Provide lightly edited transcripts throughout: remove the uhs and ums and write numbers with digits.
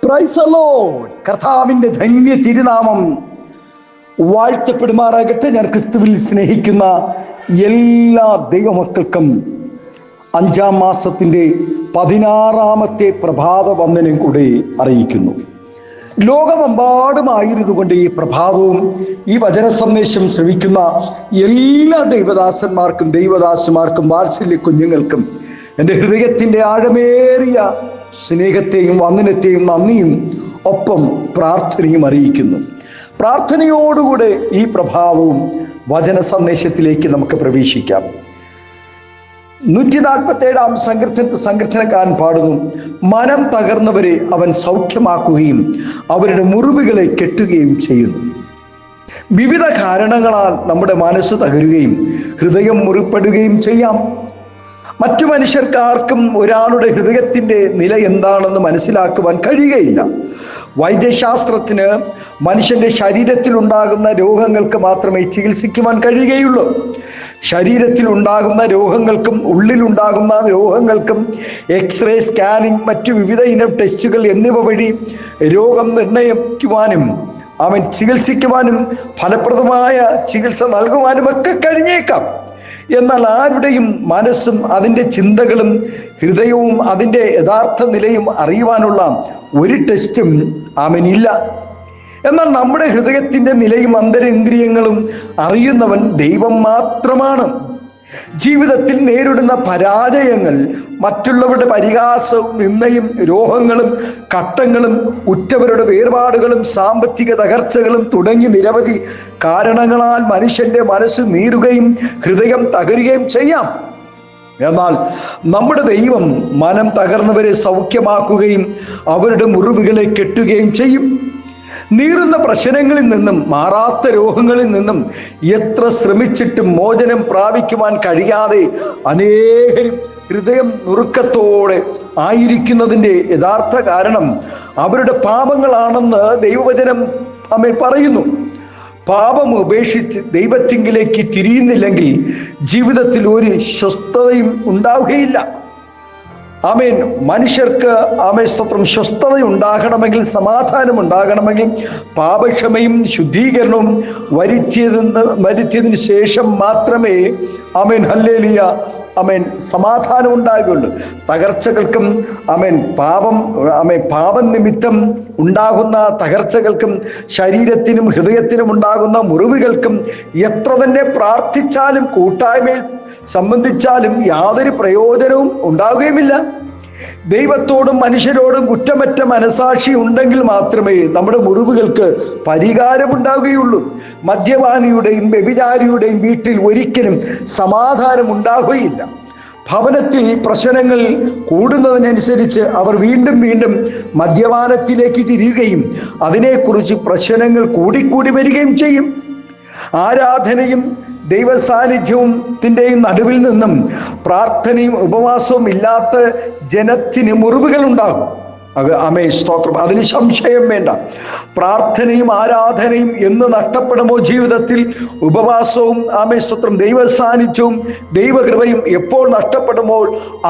Praise the Lord. കർത്താവിൻ്റെ ധന്യ തിരുനാമം വാഴ്ത്തപ്പെടുമാറാകട്ടെ. ഞാൻ ക്രിസ്തുവിൽ സ്നേഹിക്കുന്ന എല്ലാ ദൈവമക്കൾക്കും 5-ാം മാസത്തിൻ്റെ 16-ാമത്തെ പ്രഭാത വന്ദനം കൂടെ അറിയിക്കുന്നു. ലോകമെമ്പാടുമായിരുന്നുകൊണ്ട് ഈ പ്രഭാതവും ഈ വചന സന്ദേശം ശ്രവിക്കുന്ന എല്ലാ ദൈവദാസന്മാർക്കും ദൈവദാസന്മാർക്കും വാത്സല്യ കുഞ്ഞുങ്ങൾക്കും എൻ്റെ ഹൃദയത്തിൻ്റെ ആഴമേറിയ സ്നേഹത്തെയും വന്ദനത്തെയും നന്ദിയും ഒപ്പം പ്രാർത്ഥനയും അറിയിക്കുന്നു. പ്രാർത്ഥനയോടുകൂടെ ഈ പ്രഭാതവും വചന സന്ദേശത്തിലേക്ക് നമുക്ക് പ്രവേശിക്കാം. 147-ാം സങ്കീർത്തനക്കാരൻ പാടുന്നു, മനം തകർന്നവരെ അവൻ സൗഖ്യമാക്കുകയും അവരുടെ മുറിവുകളെ കെട്ടുകയും ചെയ്യുന്നു. വിവിധ കാരണങ്ങളാൽ നമ്മുടെ മനസ്സ് തകരുകയും ഹൃദയം മുറിപ്പെടുകയും ചെയ്യാം. മറ്റു മനുഷ്യർക്കാർക്കും ഒരാളുടെ ഹൃദയത്തിൻ്റെ നില എന്താണെന്ന് മനസ്സിലാക്കുവാൻ കഴിയുകയില്ല. വൈദ്യശാസ്ത്രത്തിന് മനുഷ്യൻ്റെ ശരീരത്തിലുണ്ടാകുന്ന രോഗങ്ങൾക്ക് മാത്രമേ ചികിത്സിക്കുവാൻ കഴിയുകയുള്ളൂ. ശരീരത്തിൽ ഉണ്ടാകുന്ന രോഗങ്ങൾക്കും ഉള്ളിലുണ്ടാകുന്ന രോഗങ്ങൾക്കും എക്സ്റേ, സ്കാനിങ്, മറ്റു വിവിധ ഇനം ടെസ്റ്റുകൾ എന്നിവ വഴി രോഗം നിർണയിക്കുവാനും അവൻ ചികിത്സിക്കുവാനും ഫലപ്രദമായ ചികിത്സ നൽകുവാനും ഒക്കെ കഴിഞ്ഞേക്കാം. എന്നാൽ ആരുടെയും മനസ്സും അതിൻ്റെ ചിന്തകളും ഹൃദയവും അതിൻ്റെ യഥാർത്ഥ നിലയും അറിയുവാനുള്ള ഒരു ടെസ്റ്റും അവനില്ല. എന്നാൽ നമ്മുടെ ഹൃദയത്തിൻ്റെ നിലയും അന്തരേന്ദ്രിയങ്ങളും അറിയുന്നവൻ ദൈവം മാത്രമാണ്. ജീവിതത്തിൽ നേരിടുന്ന പരാജയങ്ങൾ, മറ്റുള്ളവരുടെ പരിഹാസവും നിന്ദയും, രോഗങ്ങളും കട്ടങ്ങളും, ഉറ്റവരുടെ വേർപാടുകളും സാമ്പത്തിക തകർച്ചകളും തുടങ്ങി നിരവധി കാരണങ്ങളാൽ മനുഷ്യൻ്റെ മനസ്സ് നീറുകയും ഹൃദയം തകരുകയും ചെയ്യാം. എന്നാൽ നമ്മുടെ ദൈവം മനം തകർന്നവരെ സൗഖ്യമാക്കുകയും അവരുടെ മുറിവുകളെ കെട്ടുകയും ചെയ്യും. നീറുന്ന പ്രശ്നങ്ങളിൽ നിന്നും മാറാത്ത രോഗങ്ങളിൽ നിന്നും എത്ര ശ്രമിച്ചിട്ടും മോചനം പ്രാപിക്കുവാൻ കഴിയാതെ അനേകരും ഹൃദയം നുറുക്കത്തോടെ ആയിരിക്കുന്നതിൻ്റെ യഥാർത്ഥ കാരണം അവരുടെ പാപങ്ങളാണെന്ന് ദൈവവചനം പറയുന്നു. പാപം ഉപേക്ഷിച്ച് ദൈവത്തിങ്കിലേക്ക് തിരിയുന്നില്ലെങ്കിൽ ജീവിതത്തിൽ ഒരു സ്വസ്ഥതയും ഉണ്ടാവുകയില്ല. ആമേൻ. മനുഷ്യർക്ക് സ്തോത്രം സ്വസ്ഥത ഉണ്ടാകണമെങ്കിൽ, സമാധാനം ഉണ്ടാകണമെങ്കിൽ പാപക്ഷമയും ശുദ്ധീകരണവും വരുത്തിയതിന് ശേഷം മാത്രമേ ആമേൻ ഹല്ലേലൂയ സമാധാനം ഉണ്ടാകുകയുള്ളൂ. തകർച്ചകൾക്കും പാപം നിമിത്തം ഉണ്ടാകുന്ന തകർച്ചകൾക്കും ശരീരത്തിനും ഹൃദയത്തിനും ഉണ്ടാകുന്ന മുറിവുകൾക്കും എത്ര തന്നെ പ്രാർത്ഥിച്ചാലും കൂട്ടായ്മയിൽ സംബന്ധിച്ചാലും യാതൊരു പ്രയോജനവും ഉണ്ടാകുകയുമില്ല. ദൈവത്തോടും മനുഷ്യരോടും കുറ്റമറ്റ മനസാക്ഷി ഉണ്ടെങ്കിൽ മാത്രമേ നമ്മുടെ മുറിവുകൾക്ക് പരിഹാരമുണ്ടാവുകയുള്ളൂ. മദ്യപാനിയുടെയും വ്യഭിചാരിയുടെയും വീട്ടിൽ ഒരിക്കലും സമാധാനം ഉണ്ടാവുകയില്ല. ഭവനത്തിൽ പ്രശ്നങ്ങൾ കൂടുന്നതിനനുസരിച്ച് അവർ വീണ്ടും വീണ്ടും മദ്യപാനത്തിലേക്ക് തിരിയുകയും അതിനെക്കുറിച്ച് പ്രശ്നങ്ങൾ കൂടിക്കൂടി വരികയും ചെയ്യും. ആരാധനയും ദൈവസാന്നിധ്യത്തിൻ്റെയും നടുവിൽ നിന്നും പ്രാർത്ഥനയും ഉപവാസവും ഇല്ലാത്ത ജനത്തിന് മുറിവുകൾ ഉണ്ടാകും. സ്തോത്രം. അതിന് സംശയം വേണ്ട. പ്രാർത്ഥനയും ആരാധനയും എന്ന് നഷ്ടപ്പെടുമോ ജീവിതത്തിൽ, ഉപവാസവും സ്തോത്രം ദൈവസാന്നിധ്യവും ദൈവകൃപയും എപ്പോൾ നഷ്ടപ്പെടുമോ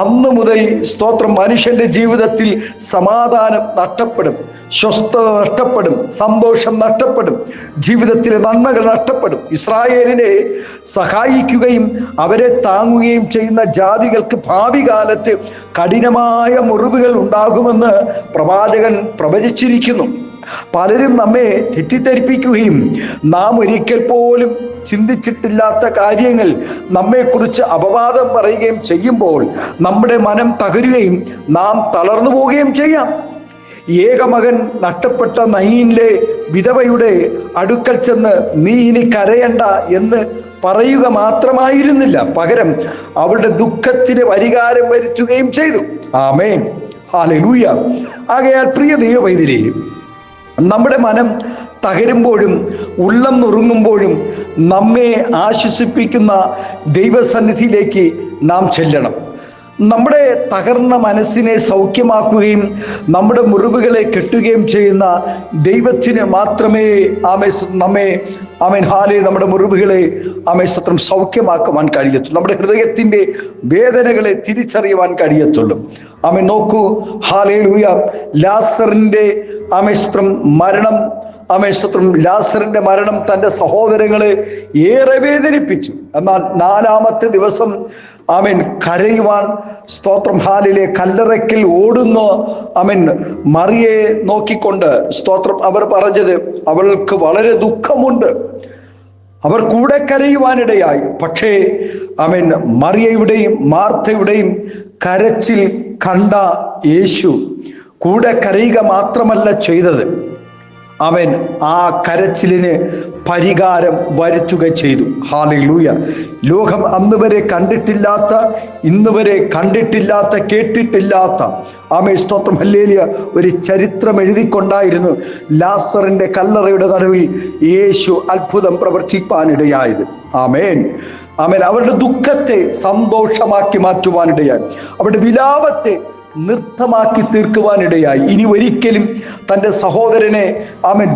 അന്ന് മുതൽ സ്തോത്രം മനുഷ്യൻ്റെ ജീവിതത്തിൽ സമാധാനം നഷ്ടപ്പെടും, സ്വസ്ഥത നഷ്ടപ്പെടും, സന്തോഷം നഷ്ടപ്പെടും, ജീവിതത്തിലെ നന്മകൾ നഷ്ടപ്പെടും. ഇസ്രായേലിനെ സഹായിക്കുകയും അവരെ താങ്ങുകയും ചെയ്യുന്ന ജാതികൾക്ക് ഭാവി കാലത്ത് കഠിനമായ മുറിവുകൾ ഉണ്ടാകുമെന്ന് പ്രവാചകൻ പ്രവചിച്ചിരിക്കുന്നു. പലരും നമ്മെ തെറ്റിദ്ധരിപ്പിക്കുകയും നാം ഒരിക്കൽ പോലും ചിന്തിച്ചിട്ടില്ലാത്ത കാര്യങ്ങൾ നമ്മെക്കുറിച്ച് അപവാദം പറയുകയും ചെയ്യുമ്പോൾ നമ്മുടെ മനം തകരുകയും നാം തളർന്നു പോവുകയും ചെയ്യാം. ഏകമകൻ നഷ്ടപ്പെട്ട നയീനിലെ വിധവയുടെ അടുക്കൽ ചെന്ന് നീ ഇനി കരയണ്ട എന്ന് പറയുക മാത്രമായിരുന്നില്ല, പകരം അവരുടെ ദുഃഖത്തിന് പരിഹാരം വരുത്തുകയും ചെയ്തു. ആമേൻ, ഹല്ലേലൂയ. ആകയാൽ പ്രിയ ദൈവവൈദ്യരെ, നമ്മുടെ മനം തകരുമ്പോഴും ഉള്ളം നുറുങ്ങുമ്പോഴും നമ്മെ ആശ്വസിപ്പിക്കുന്ന ദൈവസന്നിധിയിലേക്ക് നാം ചെല്ലണം. നമ്മുടെ തകർന്ന മനസ്സിനെ സൗഖ്യമാക്കുകയും നമ്മുടെ മുറിവുകളെ കെട്ടുകയും ചെയ്യുന്ന ദൈവത്തിന് മാത്രമേ നമ്മുടെ മുറിവുകളെ സ്തോത്രം സൗഖ്യമാക്കുവാൻ കഴിയത്തുള്ളൂ. നമ്മുടെ ഹൃദയത്തിൻ്റെ വേദനകളെ തിരിച്ചറിയുവാൻ കഴിയത്തുള്ളൂ. നോക്കൂ, ഹല്ലേലൂയ, ലാസറിൻ്റെ സ്തോത്രം മരണം ലാസറിന്റെ മരണം തൻ്റെ സഹോദരങ്ങളെ ഏറെ വേദനിപ്പിച്ചു. എന്നാൽ 4-ാമത്തെ ദിവസം കരയുവാൻ സ്തോത്രം ഹാലിലെ കല്ലറയ്ക്കൽ ഓടുന്നു മറിയയെ നോക്കിക്കൊണ്ട് സ്തോത്രം അവർ പറഞ്ഞത്, അവൾക്ക് വളരെ ദുഃഖമുണ്ട്. അവർ കൂടെ കരയുവാനിടയായി. പക്ഷേ മറിയയുടെയും മാർത്തയുടെയും കരച്ചിൽ കണ്ട യേശു കൂടെ കരയുക മാത്രമല്ല ചെയ്തത്, ആ കരച്ചിലിന് പരിഹാരം വരുത്തുക ചെയ്തു. ഹല്ലേലൂയ. ലോകം അന്ന് വരെ കണ്ടിട്ടില്ലാത്ത, ഇന്ന് വരെ കണ്ടിട്ടില്ലാത്ത, കേട്ടിട്ടില്ലാത്ത സ്തോത്രം ഹല്ലേലൂയ ഒരു ചരിത്രം എഴുതിക്കൊണ്ടായിരുന്നു ലാസറിന്റെ കല്ലറയുടെ നടുവിൽ യേശു അത്ഭുതം പ്രവർത്തിപ്പാനിടയായത്. ആമേൻ. അവരുടെ ദുഃഖത്തെ സന്തോഷമാക്കി മാറ്റുവാനിടയായി, അവരുടെ വിലാപത്തെ നൃത്തമാക്കി തീർക്കുവാനിടയായി. ഇനി ഒരിക്കലും തൻ്റെ സഹോദരനെ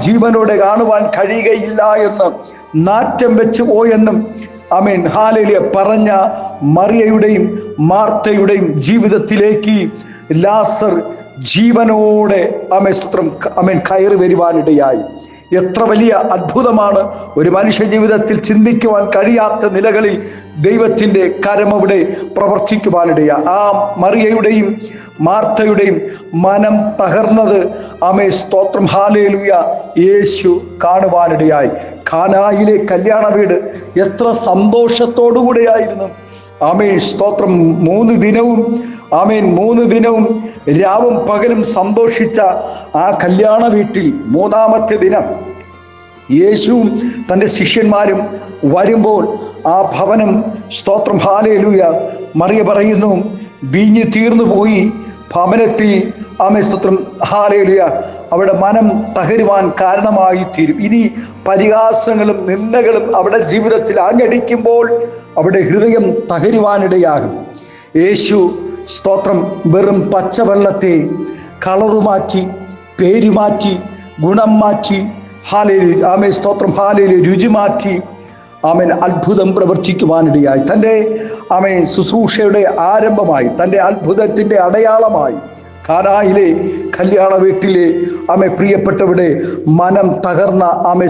ജീവനോടെ കാണുവാൻ കഴിയുകയില്ല എന്ന് നാറ്റം വെച്ച് പോയെന്നും ഹല്ലേലൂയ പറഞ്ഞ മറിയയുടെയും മാർത്തയുടെയും ജീവിതത്തിലേക്ക് ലാസർ ജീവനോടെ സ്തോത്രം കയറി വരുവാനിടയായി. എത്ര വലിയ അത്ഭുതമാണ്! ഒരു മനുഷ്യ ജീവിതത്തിൽ ചിന്തിക്കുവാൻ കഴിയാത്ത നിലകളിൽ ദൈവത്തിൻ്റെ കരം അവിടെ പ്രവർത്തിക്കുവാനിടയാ. ആ മറിയയുടെയും മാർത്തയുടെയും മനം തകർന്നത് സ്തോത്രം ഹല്ലേലൂയ യേശു കാണുവാനിടയായി. കാനായിലെ കല്യാണ വീട് എത്ര സന്തോഷത്തോടുകൂടെയായിരുന്നു! സ്തോത്രം 3 ദിനവും രാവും പകലും സന്തോഷിച്ച ആ കല്യാണ വീട്ടിൽ 3-ാമത്തെ ദിനം യേശുവും തൻ്റെ ശിഷ്യന്മാരും വരുമ്പോൾ ആ ഭവനം സ്തോത്രം ഹല്ലേലൂയ മറിയ പറയുന്നു, വീഞ്ഞ് തീർന്നു പോയി. ഭവനത്തിൽ സ്തോത്രം ഹല്ലേലൂയ അവിടെ മനം തകരുവാൻ കാരണമായി തീരും. ഇനി പരിഹാസങ്ങളും നിന്ദകളും അവിടെ ജീവിതത്തിൽ ആഞ്ഞടിക്കുമ്പോൾ അവിടെ ഹൃദയം തകരുവാനിടയാകും. യേശു സ്തോത്രം വെറും പച്ചവെള്ളത്തെ കളറുമാറ്റി, പേരുമാറ്റി, ഗുണം മാറ്റി, ഹല്ലേലൂയ സ്തോത്രം ഹല്ലേലൂയ രുചി മാറ്റി അത്ഭുതം പ്രവർത്തിക്കുവാനിടയായി. തൻ്റെ ശുശ്രൂഷയുടെ ആരംഭമായി, തൻ്റെ അത്ഭുതത്തിൻ്റെ അടയാളമായി കാനായിലെ കല്യാണ വീട്ടിലെ പ്രിയപ്പെട്ടവരുടെ മനം തകർന്ന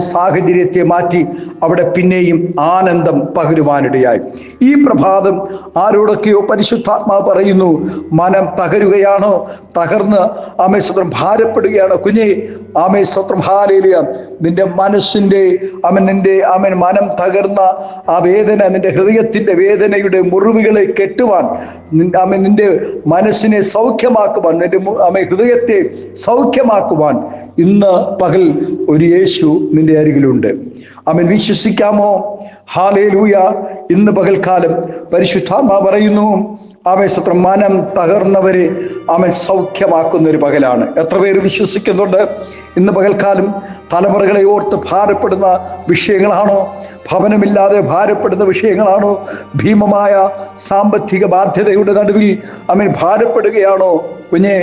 സാഹചര്യത്തെ മാറ്റി അവിടെ പിന്നെയും ആനന്ദം പകരുവാനിടയായി. ഈ പ്രഭാതം ആരോടൊക്കെയോ പരിശുദ്ധാത്മാവ് പറയുന്നു, മനം തകരുകയാണോ, തകർന്ന് സ്വത്രം ഭാരപ്പെടുകയാണോ കുഞ്ഞേ, സ്വത്രം ഹല്ലേലൂയ നിന്റെ മനസ്സിൻ്റെ നിന്റെ മനം തകർന്ന ആ വേദന, നിന്റെ ഹൃദയത്തിൻ്റെ വേദനയുടെ മുറിവുകളെ കെട്ടുവാൻ, നിന്റെ മനസ്സിനെ സൗഖ്യമാക്കുവാൻ, നിന്റെ ഹൃദയത്തെ സൗഖ്യമാക്കുവാൻ ഇന്ന് പകൽ ഒരു യേശു നിന്റെ അരികിലുണ്ട്. വിശ്വസിക്കാമോ? ഹല്ലേലൂയ. ഇന്ന് പകൽക്കാലം പരിശുദ്ധാത്മാവ് പറയുന്നു, സ്വത്രം മനം തകർന്നവരെ സൗഖ്യമാക്കുന്ന ഒരു പകലാണ്. എത്ര പേര് വിശ്വസിക്കുന്നുണ്ട്? ഇന്ന് പകൽക്കാലം തലമുറകളെ ഓർത്ത് ഭാരപ്പെടുന്ന വിഷയങ്ങളാണോ? ഭവനമില്ലാതെ ഭാരപ്പെടുന്ന വിഷയങ്ങളാണോ? ഭീമമായ സാമ്പത്തിക ബാധ്യതയുടെ നടുവിൽ ഭാരപ്പെടുകയാണോ? കുഞ്ഞെ,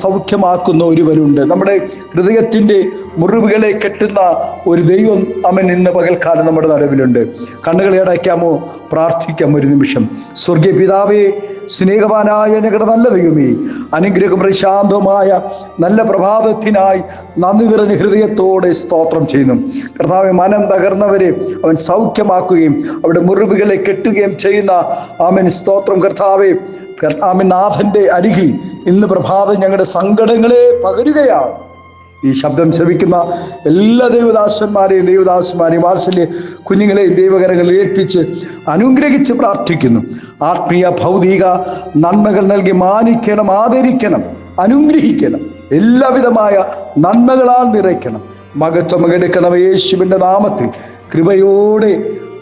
സൗഖ്യമാക്കുന്ന ഒരുവനുണ്ട്. നമ്മുടെ ഹൃദയത്തിൻ്റെ മുറിവുകളെ കെട്ടുന്ന ഒരു ദൈവം ഇന്ന് പകൽക്കാലം നമ്മുടെ നടുവിലുണ്ട്. കണ്ണുകളെ അടയ്ക്കാമോ? പ്രാർത്ഥിക്കാം ഒരു നിമിഷം. സ്വർഗീയ പിതാവേ, സ്നേഹവാനായ ഞങ്ങളുടെ നല്ല ദൈവമേ, അനുഗ്രഹം പ്രശാന്തമായ നല്ല പ്രഭാതത്തിനായി നന്ദി നിറഞ്ഞ ഹൃദയത്തോടെ സ്തോത്രം ചെയ്യുന്നു. കർത്താവേ, മനം തകർന്നവരെ അവൻ സൗഖ്യമാക്കുകയും അവരുടെ മുറിവുകളെ കെട്ടുകയും ചെയ്യുന്ന സ്തോത്രം കർത്താവേ, നാഥൻ്റെ അരികിൽ ഇന്ന് പ്രഭാതം ഞങ്ങളുടെ സങ്കടങ്ങളെ പകരുകയാണ്. ഈ ശബ്ദം ശ്രവിക്കുന്ന എല്ലാ ദൈവദാസന്മാരെയും വാത്സല്യ കുഞ്ഞുങ്ങളെയും ദൈവകരങ്ങളിൽ ഏൽപ്പിച്ച് അനുഗ്രഹിച്ച് പ്രാർത്ഥിക്കുന്നു. ആത്മീയ ഭൗതിക നന്മകൾ നൽകി മാനിക്കണം, ആദരിക്കണം, അനുഗ്രഹിക്കണം, എല്ലാവിധമായ നന്മകളാൽ നിറയ്ക്കണം. മഹത്വം എടുക്കണം യേശുവിൻ്റെ നാമത്തിൽ. കൃപയോടെ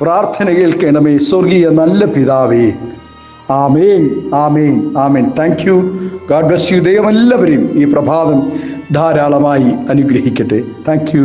പ്രാർത്ഥന കേൾക്കണമേ സ്വർഗീയ നല്ല പിതാവേ. Amen, amen, amen. Thank you. God bless you. ദൈവം എല്ലാവരെയും ഈ പ്രഭാതം ധാരാളമായി അനുഗ്രഹിക്കട്ടെ. Thank U.